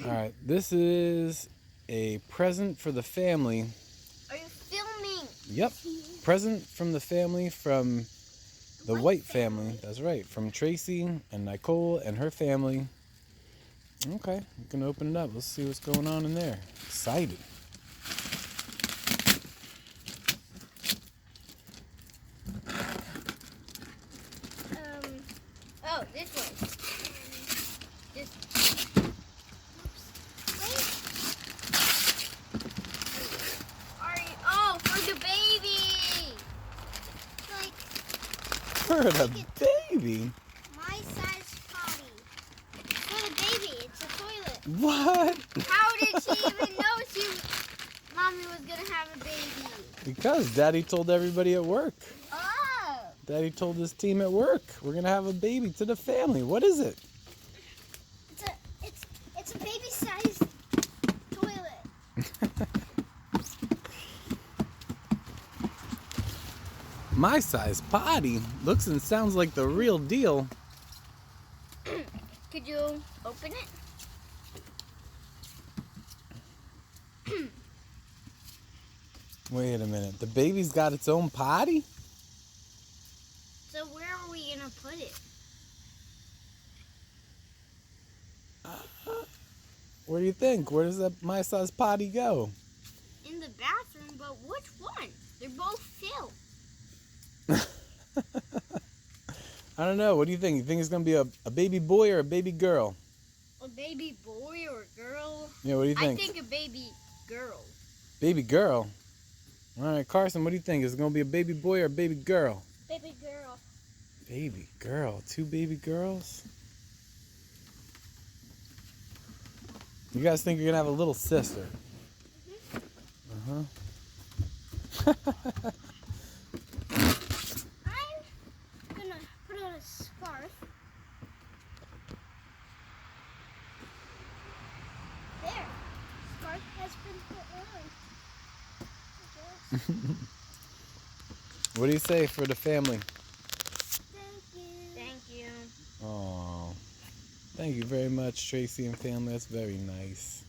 Alright, this is a present for the family. Are you filming? Yep. Present from the family from the White family. That's right. From Tracey and Nicole and her family. Okay, you can open it up. Let's see what's going on in there. Excited. Oh, this one. This. Oops. Wait. Oh, for the baby. Like. For the baby? My size potty. For the baby, it's a toilet. What? How did she even know Mommy was gonna have a baby? Because Daddy told everybody at work. Oh. Daddy told his team at work, we're gonna have a baby to the family. What is it? It's a baby-sized toilet. My size potty looks and sounds like the real deal. Could you open it? Wait a minute. The baby's got its own potty? So where are we gonna put it? What do you think? Where does that my size potty go? In the bathroom, but which one? They're both filled. I don't know. What do you think? You think it's going to be a baby boy or a baby girl? A baby boy or girl? Yeah, what do you think? I think a baby girl. Baby girl? All right, Carson, what do you think? Is it going to be a baby boy or a baby girl? Baby girl. Baby girl. 2 baby girls? You guys think you're going to have a little sister? Mm-hmm. Uh-huh. I'm gonna put on a scarf. There. Scarf has been put on. What do you say for the family? Thank you. Thank you. Oh, thank you very much, Tracey and family. That's very nice.